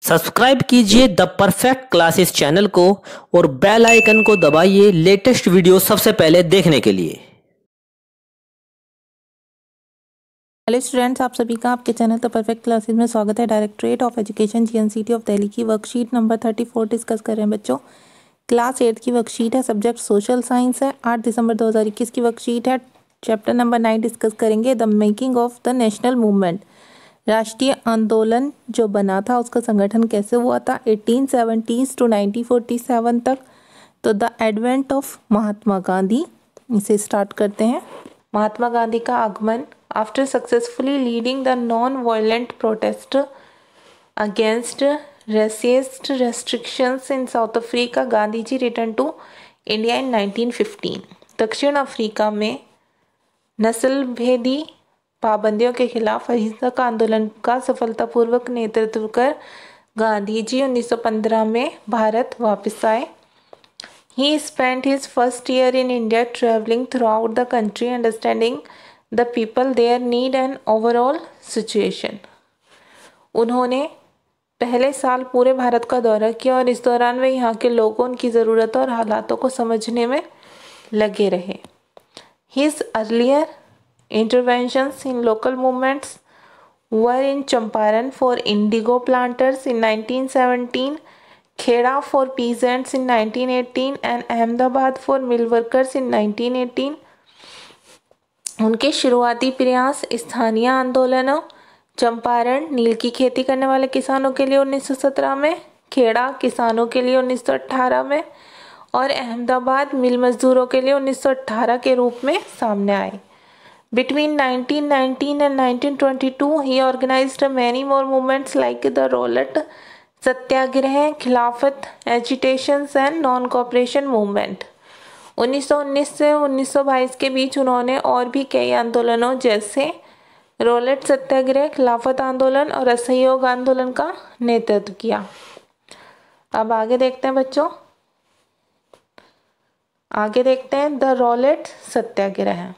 Subscribe कीजिए the perfect classes channel को और बेल आइकन को दबाइए लेटेस्ट वीडियो सबसे पहले देखने के लिए। हेलो स्टूडेंट्स, आप सभी का आपके चैनल द परफेक्ट क्लासेस में स्वागत है। Directorate of education GNCT of Delhi की वर्कशीट नंबर 34 डिस्कस कर रहे हैं बच्चों। क्लास 8 की वर्कशीट है, सब्जेक्ट सोशल साइंस है। 8 दिसंबर 2021 की वर्कशीट है। चैप्टर नंबर 9 डिस्कस करेंगे, the making of the national movement. राष्ट्रीय आंदोलन जो बना था उसका संगठन कैसे हुआ था 1870 टू 1947 तक। तो the advent of Mahatma Gandhi, इसे स्टार्ट करते हैं। महात्मा गांधी का आगमन। After successfully leading the non violent protest against racist restrictions in South Africa, Gandhi ji return to India in 1915। दक्षिण अफ्रीका में नस्ल भेदी पाबंदियों के खिलाफ अहिंसक आंदोलन का सफलतापूर्वक नेतृत्व कर गांधी जी 1915 में भारत वापस आए। He spent his first year in India traveling throughout the country, understanding the people, their need and overall situation. उन्होंने पहले साल पूरे भारत का दौरा किया और इस दौरान वे यहाँ के लोगों, उनकी ज़रूरतों और हालातों को समझने में लगे रहे। His earlier interventions in local movements were in Champaran for indigo planters in 1917, Kheda for peasants in 1918 and Ahmedabad for mill workers in 1918। उनके शुरुआती प्रयास स्थानीय आंदोलनों चंपारण नील की खेती करने वाले किसानों के लिए 1917 में, खेड़ा किसानों के लिए 1918 में और अहमदाबाद मिल मजदूरों के लिए 1918 के रूप में सामने आए। Between 1919 and 1922, he organized many more movements like the Rowlatt सत्याग्रह, खिलाफत agitations and non cooperation movement. 1919 से 1922 के बीच उन्होंने और भी कई आंदोलनों जैसे रोलेट सत्याग्रह, खिलाफत आंदोलन और असहयोग आंदोलन का नेतृत्व किया। अब आगे देखते हैं बच्चों, आगे देखते हैं द रोलेट सत्याग्रह।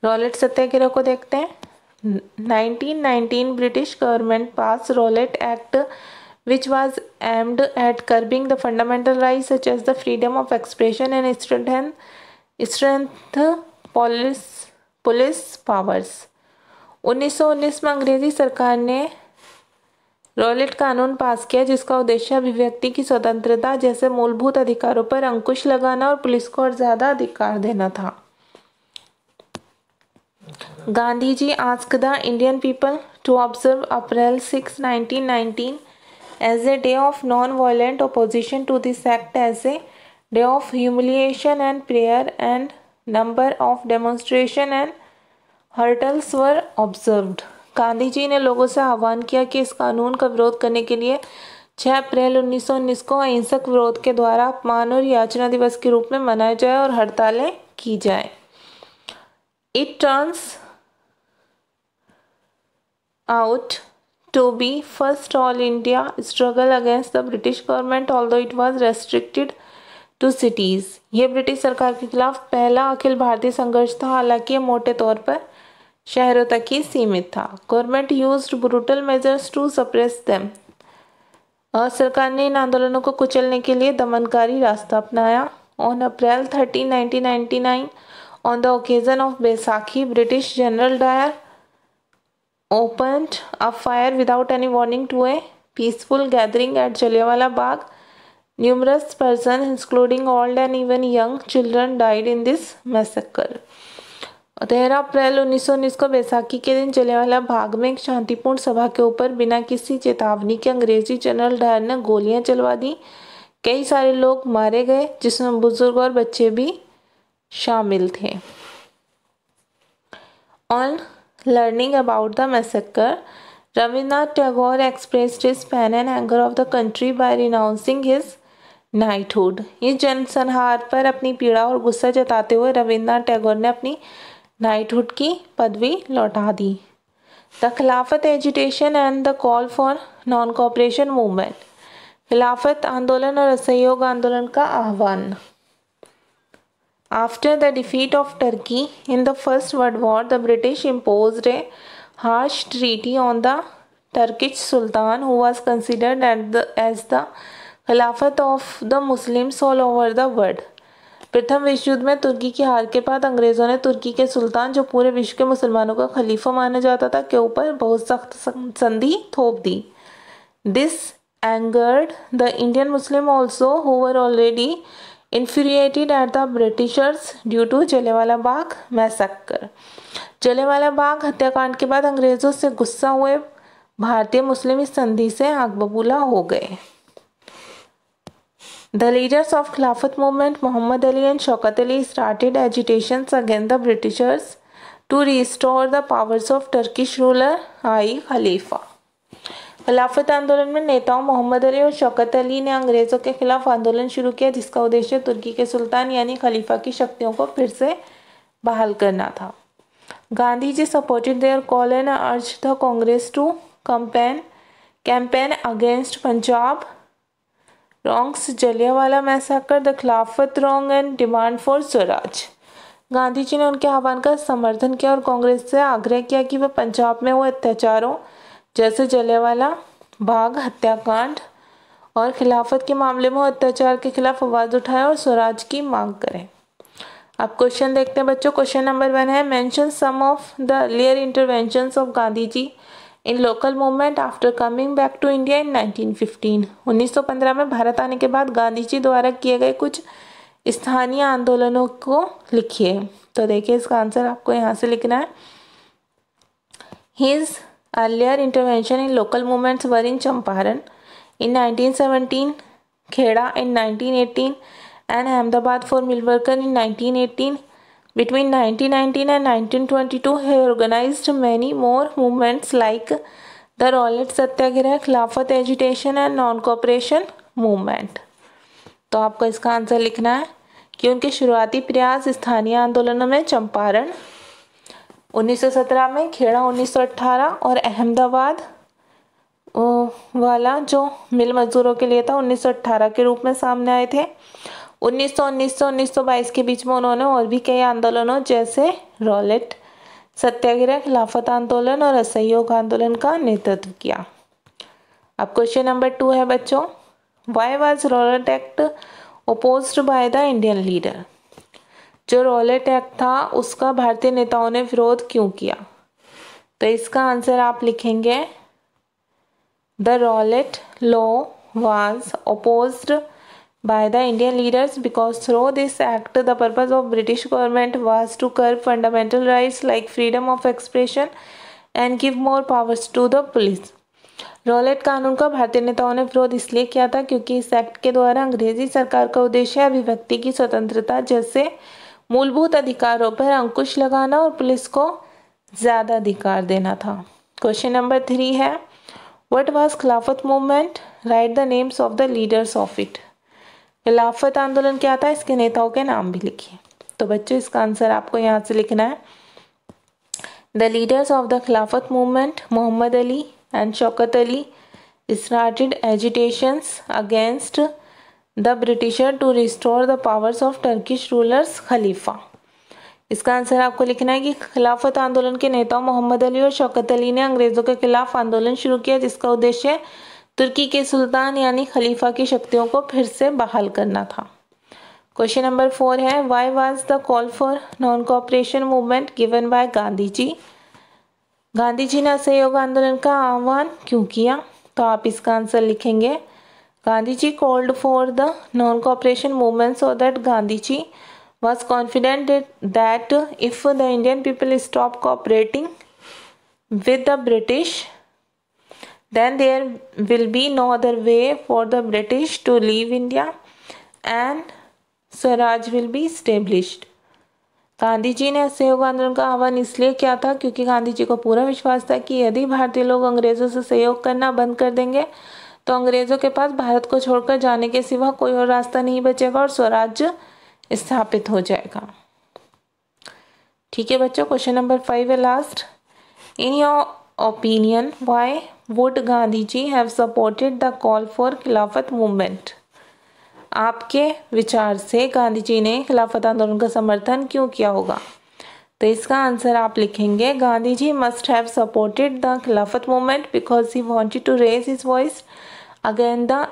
रोलेट सत्याग्रह को देखते हैं। 1919 British government passed Rowlatt Act, which was aimed at curbing the fundamental rights such as the freedom of expression and strength police powers। 1919 में अंग्रेजी सरकार ने रॉलेट कानून पास किया जिसका उद्देश्य अभिव्यक्ति की स्वतंत्रता जैसे मूलभूत अधिकारों पर अंकुश लगाना और पुलिस को और ज़्यादा अधिकार देना था। गांधी जी asked the Indian people to observe April 6, 1919 as a day of non-violent opposition to this act, as a day of humiliation and prayer, and number of demonstration and hurdles were observed। Gandhi ji ने लोगों से आह्वान किया कि इस कानून का विरोध करने के लिए 6 अप्रैल 1919 को अहिंसक विरोध के द्वारा अपमान और याचना दिवस के रूप में मनाया जाए और हड़तालें की जाए। It turns out to be first all India struggle against the British government, although it was restricted to cities। ये ब्रिटिश सरकार के खिलाफ पहला अखिल भारतीय संघर्ष था, हालांकि ये मोटे तौर पर शहरों तक ही सीमित था। Government used brutal measures to suppress them. और सरकार ने इन आंदोलनों को कुचलने के लिए दमनकारी रास्ता अपनाया। On April 13, 1999 on the occasion of Baisakhi, British General Dyer opened a fire without any warning to a peaceful gathering at Jallianwala Bagh। Numerous persons, including old and even young children, died in this massacre। 13 अप्रैल 1919 को बैसाखी के दिन जलियांवाला बाग में एक शांतिपूर्ण सभा के ऊपर बिना किसी चेतावनी के अंग्रेजी जनरल डायर ने गोलियां चलवा दी। कई सारे लोग मारे गए जिसमें बुजुर्ग और बच्चे भी शामिल थे। On learning about the massacre, Rabindranath Tagore expressed his pain and anger of the country by renouncing his knighthood. इस जनसंहार पर अपनी पीड़ा और गुस्सा जताते हुए रविन्द्रनाथ टैगोर ने अपनी नाइटहुड की पदवी लौटा दी। द खिलाफत agitation and the call for non cooperation movement. खिलाफत आंदोलन और असहयोग आंदोलन का आह्वान। After the defeat of Turkey in the First World War, the British imposed a harsh treaty on the Turkish Sultan who was considered as the खिलाफत of the Muslims all over the world. प्रथम विश्व युद्ध में तुर्की की हार के बाद अंग्रेजों ने तुर्की के सुल्तान, जो पूरे विश्व के मुसलमानों का खलीफा माना जाता था, के ऊपर बहुत सख्त संधि थोप दी. This angered the Indian Muslim also who were already infuriated at the Britishers due to Jallianwala Bagh massacre. Jallianwala Bagh हत्याकांड के बाद अंग्रेजों से गुस्सा हुए भारतीय मुस्लिम इस संधि से आग बबूला हो गए. The leaders of Khilafat movement, Muhammad Ali and Shaukat Ali, started agitations against the Britishers to restore the powers of Turkish ruler, i.e. खलीफा. खिलाफत आंदोलन में नेताओं मोहम्मद अली और शौकत अली ने अंग्रेज़ों के खिलाफ आंदोलन शुरू किया, जिसका उद्देश्य तुर्की के सुल्तान यानी खलीफा की शक्तियों को फिर से बहाल करना था. Gandhi ji supported their call and urged the Congress to campaign against Punjab wrongs, Jallianwala massacre, the Khilafat wrong and demand for swaraj. Gandhi ji ने उनके आह्वान का समर्थन किया और कांग्रेस से आग्रह किया कि वह पंजाब में हुए अत्याचारों जैसे जलियांवाला बाग हत्याकांड और खिलाफत के मामले में अत्याचार के खिलाफ आवाज़ उठाए और स्वराज की मांग करें. अब क्वेश्चन देखते हैं बच्चों. क्वेश्चन नंबर 1 है, mention some of the earlier interventions of Gandhi ji in local movement after coming back to India in 1915. 1915 में भारत आने के बाद गांधी जी द्वारा किए गए कुछ स्थानीय आंदोलनों को लिखिए. तो देखिए इसका आंसर आपको यहाँ से लिखना है. His earlier intervention in local movements were in Champaran in 1917, Kheda in 1918 and Ahmedabad for mill worker in 1918. Between 1919 and 1922, he organized many more movements like the Rowlatt Satyagraha, Khilafat agitation and non-cooperation movement. तो आपको इसका answer लिखना है कि उनके शुरुआती प्रयास स्थानीय आंदोलनों में चंपारण 1917 में, खेड़ा 1918 और अहमदाबाद वाला जो मिल मजदूरों के लिए था 1918 के रूप में सामने आए थे. 1919 से 1922 के बीच में उन्होंने और भी कई आंदोलनों जैसे रॉलेट सत्याग्रह, खिलाफत आंदोलन और असहयोग आंदोलन का नेतृत्व किया. अब क्वेश्चन नंबर 2 है बच्चों, why was Rowlatt act opposed by the Indian leader. जो रॉलेट एक्ट था उसका भारतीय नेताओं ने विरोध क्यों किया. तो इसका आंसर आप लिखेंगे, the Rowlatt law was opposed by the Indian leaders because through this act the purpose of British government was to curb fundamental rights like freedom of expression and give more powers to the police. Rowlatt कानून का भारतीय नेताओं ने विरोध इसलिए किया था क्योंकि इस एक्ट के द्वारा अंग्रेजी सरकार का उद्देश्य अभिव्यक्ति की स्वतंत्रता जैसे मूलभूत अधिकारों पर अंकुश लगाना और पुलिस को ज़्यादा अधिकार देना था. क्वेश्चन नंबर 3 है, व्हाट वाज खिलाफत movement, right the names of the leaders of it. खिलाफत आंदोलन क्या था, इसके नेताओं के नाम भी लिखिए. तो बच्चों इसका आंसर आपको यहाँ से लिखना है, the leaders of the Khilafat movement Mohammad Ali and Shaukat Ali started agitations against the Britisher to restore the powers of Turkish rulers khalifa. इसका आंसर आपको लिखना है कि खिलाफत आंदोलन के नेताओं मोहम्मद अली और शौकत अली ने अंग्रेज़ों के खिलाफ आंदोलन शुरू किया, जिसका उद्देश्य तुर्की के सुल्तान यानी खलीफा की शक्तियों को फिर से बहाल करना था. क्वेश्चन नंबर 4 है, why was the call for non cooperation movement given by Gandhi ji. Gandhi ji ने असहयोग आंदोलन का आह्वान क्यों किया. तो आप इसका आंसर लिखेंगे, Gandhi ji called for the non cooperation movement so that Gandhi ji was confident that if the Indian people stop cooperating with the British, then there will be no other way for the British to leave India and Swaraj will be established. Gandhi ji ने असहयोग आंदोलन का आह्वान इसलिए किया था क्योंकि गांधी जी को पूरा विश्वास था कि यदि भारतीय लोग अंग्रेज़ों से सहयोग करना बंद कर देंगे तो अंग्रेज़ों के पास भारत को छोड़कर जाने के सिवा कोई और रास्ता नहीं बचेगा और स्वराज्य स्थापित हो जाएगा. ठीक है बच्चों, क्वेश्चन नंबर 5 है last. In your opinion why would Gandhi ji have supported the call for Khilafat movement. आपके विचार से गांधी जी ने खिलाफत आंदोलन का समर्थन क्यों किया होगा. तो इसका आंसर आप लिखेंगे Gandhi ji must have supported the Khilafat movement because he wanted to raise his voice again the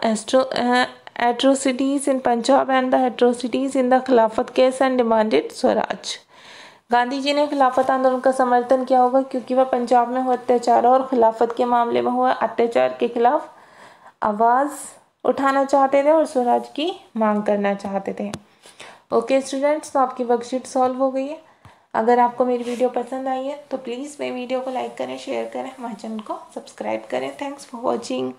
atrocities in Punjab and the atrocities in the Khilafat case and demanded swaraj. Gandhi ji ने खिलाफत आंदोलन का समर्थन किया होगा क्योंकि वह पंजाब में हुए अत्याचार और खिलाफत के मामले में हुए अत्याचार के खिलाफ आवाज़ उठाना चाहते थे और स्वराज की मांग करना चाहते थे। ओके स्टूडेंट्स, तो आपकी वर्कशीट सॉल्व हो गई है। अगर आपको मेरी वीडियो पसंद आई है तो प्लीज़ मेरी वीडियो को लाइक करें, शेयर करें, हमारे चैनल को सब्सक्राइब करें। Thanks for watching.